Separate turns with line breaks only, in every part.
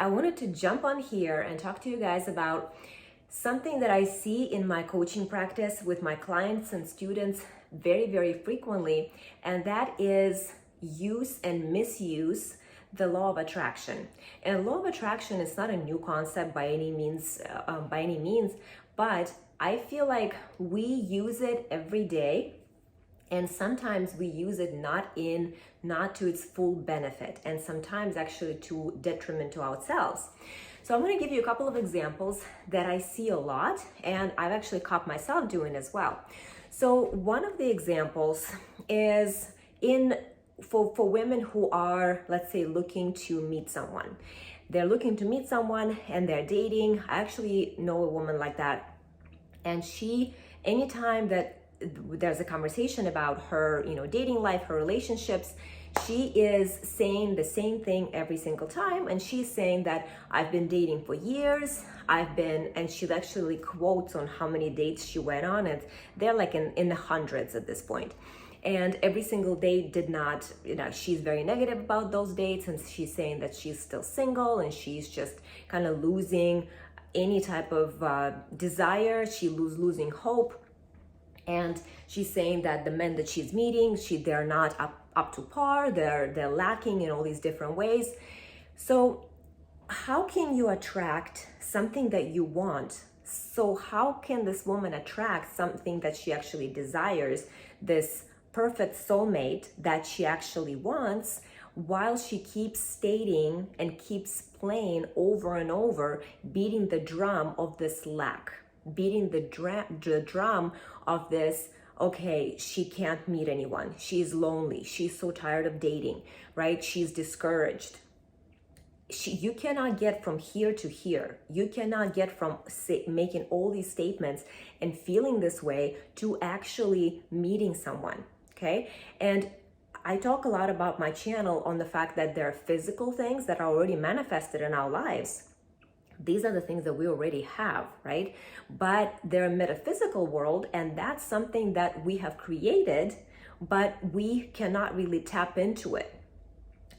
I wanted to jump on here and talk to you guys about something that I see in my coaching practice with my clients and students very, very frequently, and that is use and misuse the law of attraction. And law of attraction is not a new concept by any means, but I feel like we use it every day, and sometimes we use it not to its full benefit, and sometimes actually to detriment to ourselves. So I'm going to give you a couple of examples that I see a lot, and I've actually caught myself doing as well. So one of the examples is for women who are, let's say, looking to meet someone. They're looking to meet someone and they're dating. I actually know a woman like that, and anytime that there's a conversation about her, dating life, her relationships, she is saying the same thing every single time. And she's saying that I've been dating for years. And she actually quotes on how many dates she went on, and they're like in the hundreds at this point. And every single date did not, she's very negative about those dates, and she's saying that she's still single and she's just kind of losing any type of desire. Losing hope. And she's saying that the men that she's meeting, they're not up to par, they're lacking in all these different ways. So how can you attract something that you want? So how can this woman attract something that she actually desires, this perfect soulmate that she actually wants, while she keeps stating and keeps playing over and over, beating the drum of this lack, beating the drum of this, okay, she can't meet anyone, she's lonely, she's so tired of dating, right? She's discouraged. You cannot get from here to here. You cannot get from making all these statements and feeling this way to actually meeting someone, okay? And I talk a lot about my channel on the fact that there are physical things that are already manifested in our lives. These are the things that we already have, right? But they're a metaphysical world, and that's something that we have created, but we cannot really tap into it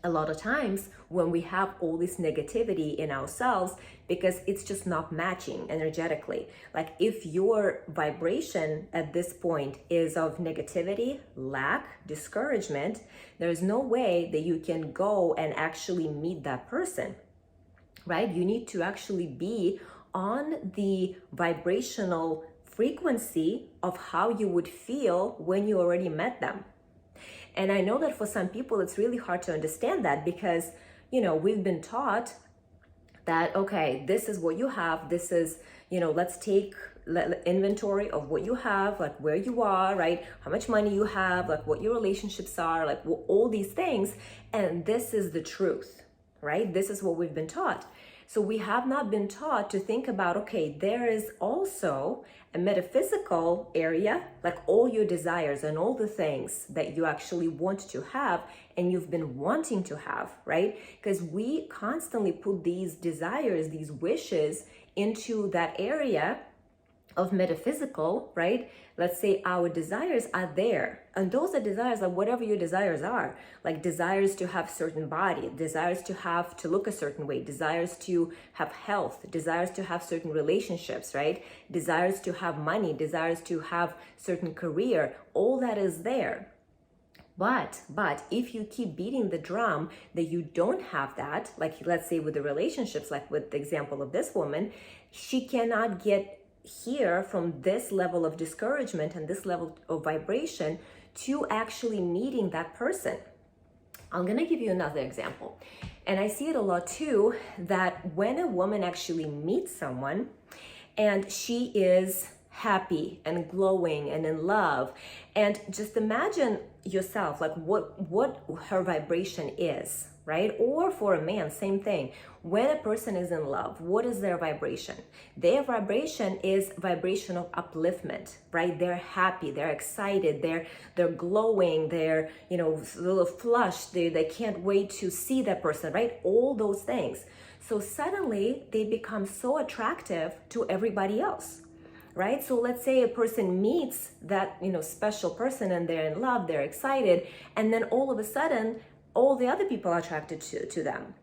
a lot of times when we have all this negativity in ourselves, because it's just not matching energetically. Like if your vibration at this point is of negativity, lack, discouragement, there's no way that you can go and actually meet that person, right? You need to actually be on the vibrational frequency of how you would feel when you already met them. And I know that for some people, it's really hard to understand that, because, we've been taught that, okay, this is what you have. This is, let's take inventory of what you have, like where you are, right? How much money you have, like what your relationships are, like all these things. And this is the truth, right? This is what we've been taught. So we have not been taught to think about, okay, there is also a metaphysical area, like all your desires and all the things that you actually want to have and you've been wanting to have, right? Because we constantly put these desires, these wishes into that area of metaphysical, right? Let's say our desires are there, and those are desires, like whatever your desires are, like desires to have certain body, desires to look a certain way, desires to have health, desires to have certain relationships, right? Desires to have money, desires to have certain career, all that is there. But if you keep beating the drum that you don't have that, like let's say with the relationships, like with the example of this woman, she cannot get here from this level of discouragement and this level of vibration to actually meeting that person. I'm gonna give you another example. And I see it a lot too, that when a woman actually meets someone and she is happy and glowing and in love, and just imagine yourself like what her vibration is, right? Or for a man, same thing. When a person is in love, what is their vibration? Their vibration is vibration of upliftment, right? They're happy, they're excited, they're glowing, they're, a little flushed, they can't wait to see that person, right? All those things. So suddenly they become so attractive to everybody else, right? So let's say a person meets that, special person and they're in love, they're excited, and then all of a sudden, all the other people are attracted to them.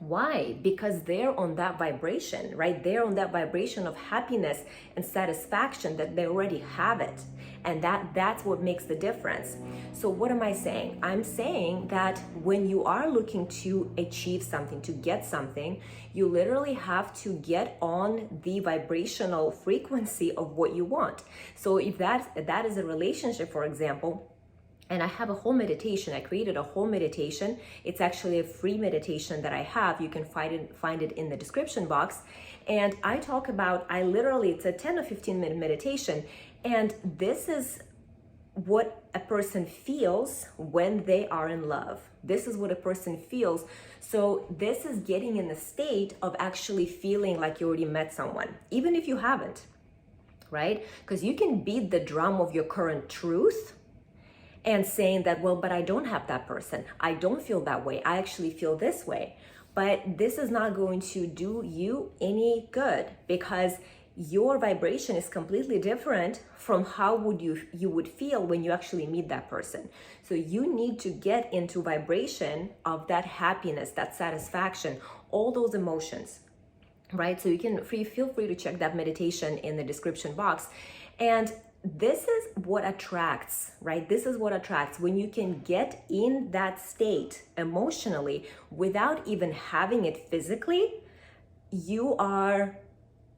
Why? Because they're on that vibration, right? They're on that vibration of happiness and satisfaction, that they already have it. And that's what makes the difference. So what am I saying? I'm saying that when you are looking to achieve something, to get something, you literally have to get on the vibrational frequency of what you want. So if that is a relationship, for example, and I have a whole meditation. I created a whole meditation. It's actually a free meditation that I have. You can find it in the description box. And I talk about, it's a 10 or 15 minute meditation. And this is what a person feels when they are in love. This is what a person feels. So this is getting in the state of actually feeling like you already met someone, even if you haven't, right? Because you can beat the drum of your current truth and saying that, well, but I don't have that person. I don't feel that way. I actually feel this way. But this is not going to do you any good, because your vibration is completely different from how you would feel when you actually meet that person. So you need to get into vibration of that happiness, that satisfaction, all those emotions, right? So you can feel free to check that meditation in the description box. And this is what attracts, right? This is what attracts, when you can get in that state emotionally without even having it physically. You are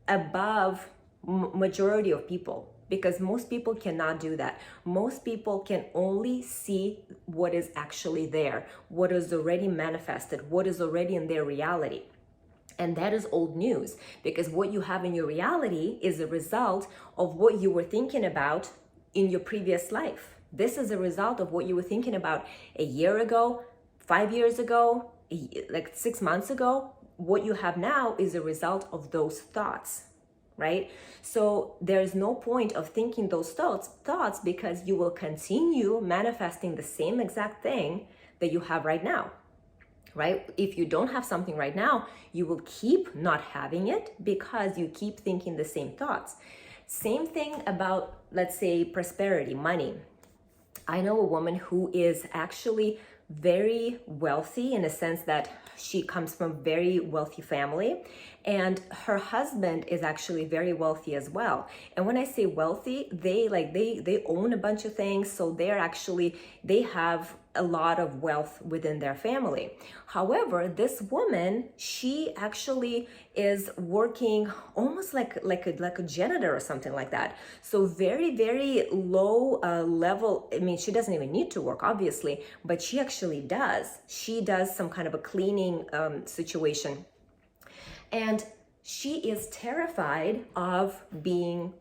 above majority of people, because most people cannot do that. Most people can only see what is actually there, what is already manifested, what is already in their reality. And that is old news, because what you have in your reality is a result of what you were thinking about in your previous life. This is a result of what you were thinking about a year ago, 5 years ago, like 6 months ago. What you have now is a result of those thoughts, right? So there's no point of thinking those thoughts, because you will continue manifesting the same exact thing that you have right now. Right? If you don't have something right now, you will keep not having it because you keep thinking the same thoughts. Same thing about, let's say, prosperity, money. I know a woman who is actually very wealthy, in a sense that she comes from a very wealthy family, and her husband is actually very wealthy as well. And when I say wealthy, they own a bunch of things, so they have a lot of wealth within their family. However, this woman, she actually is working almost like a janitor or something like that. So very, very low level. I mean, she doesn't even need to work, obviously, but she actually does. She does some kind of a cleaning situation. And she is terrified of being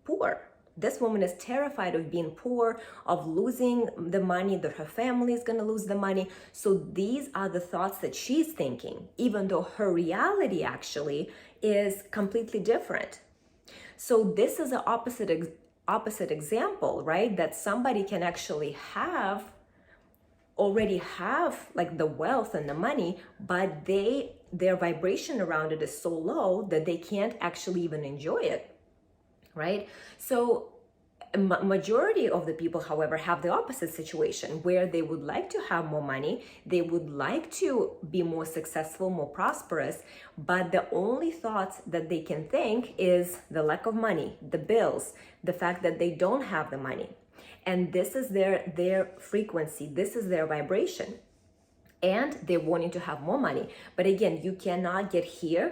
poor. This woman is terrified of being poor, of losing the money, that her family is going to lose the money. So these are the thoughts that she's thinking, even though her reality actually is completely different. So this is an opposite example, right? That somebody can actually already have like the wealth and the money, but their vibration around it is so low that they can't actually even enjoy it. Right? So majority of the people, however, have the opposite situation, where they would like to have more money, they would like to be more successful, more prosperous, but the only thoughts that they can think is the lack of money, the bills, the fact that they don't have the money. And this is their frequency, this is their vibration. And they're wanting to have more money. But again, you cannot get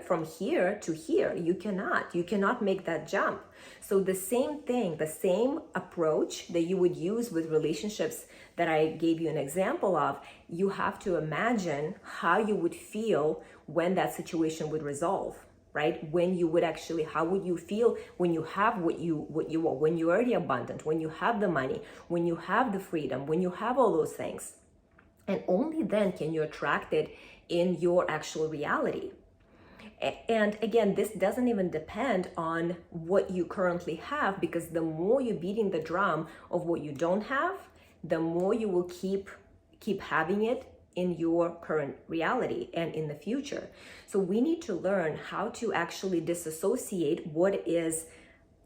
from here to here. You cannot make that jump. So the same thing, the same approach that you would use with relationships that I gave you an example of, you have to imagine how you would feel when that situation would resolve, right? When you would actually, how would you feel when you have what you want, when you're already abundant, when you have the money, when you have the freedom, when you have all those things. And only then can you attract it in your actual reality. And again, this doesn't even depend on what you currently have, because the more you're beating the drum of what you don't have, the more you will keep having it in your current reality and in the future. So we need to learn how to actually disassociate what is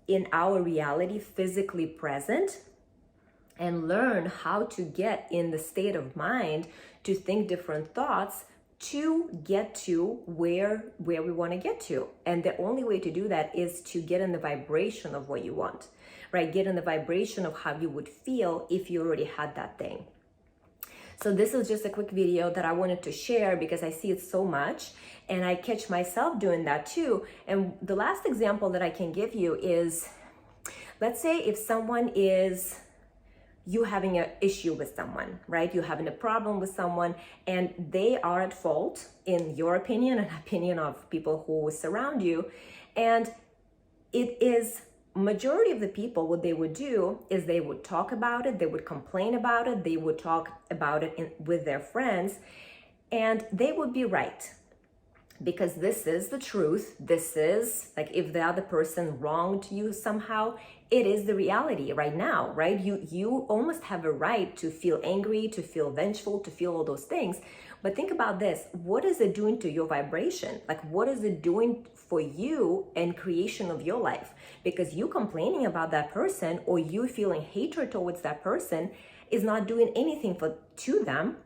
in our reality physically present, and learn how to get in the state of mind to think different thoughts to get to where we want to get to. And the only way to do that is to get in the vibration of what you want, right? Get in the vibration of how you would feel if you already had that thing. So this is just a quick video that I wanted to share because I see it so much and I catch myself doing that too. And the last example that I can give you is, let's say if someone is, you having an issue with someone, right? You're having a problem with someone and they are at fault in your opinion and opinion of people who surround you. And it is majority of the people, what they would do is they would talk about it, they would complain about it, they would talk about it with their friends, and they would be right. Because this is the truth. This is like, if the other person wronged you somehow, it is the reality right now, right? You almost have a right to feel angry, to feel vengeful, to feel all those things. But think about this. What is it doing to your vibration? Like, what is it doing for you and creation of your life? Because you complaining about that person or you feeling hatred towards that person is not doing anything to them.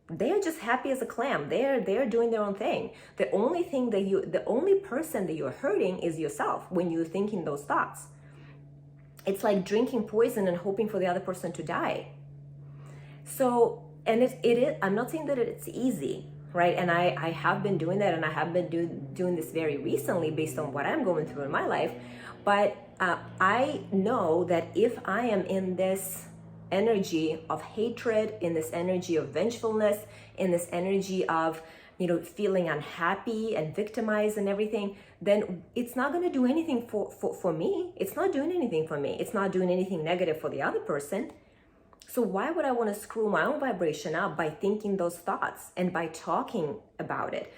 They're just happy as a clam. They're doing their own thing. The only person that you're hurting is yourself when you're thinking those thoughts. It's like drinking poison and hoping for the other person to die. So, and it is, I'm not saying that it's easy, right? And I have been doing that, and I have been doing this very recently based on what I'm going through in my life. But I know that if I am in this energy of hatred, in this energy of vengefulness, in this energy of, feeling unhappy and victimized and everything, then it's not going to do anything for me. It's not doing anything for me. It's not doing anything negative for the other person. So why would I want to screw my own vibration up by thinking those thoughts and by talking about it?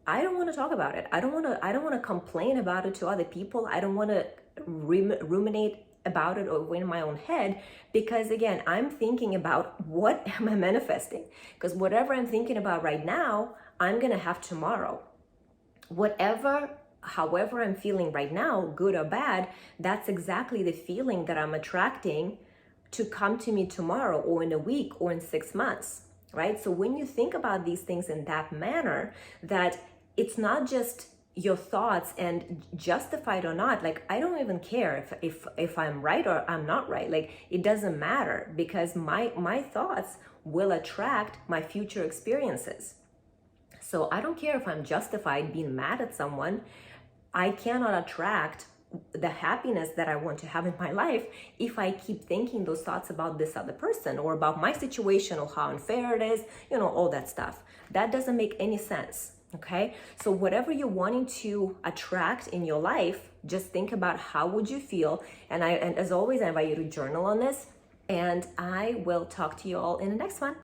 I don't want to talk about it. I don't want to complain about it to other people. I don't want to ruminate about it or in my own head, because again, I'm thinking about what am I manifesting? Because whatever I'm thinking about right now, I'm going to have tomorrow. However I'm feeling right now, good or bad, that's exactly the feeling that I'm attracting to come to me tomorrow or in a week or in 6 months, right? So when you think about these things in that manner, that it's not just your thoughts and justified or not, like I don't even care if I'm right or I'm not right. Like it doesn't matter, because my thoughts will attract my future experiences. So I don't care if I'm justified being mad at someone. I cannot attract the happiness that I want to have in my life if I keep thinking those thoughts about this other person or about my situation or how unfair it is, all that stuff. That doesn't make any sense. Okay, so whatever you're wanting to attract in your life, just think about how would you feel. And as always, I invite you to journal on this, and I will talk to you all in the next one.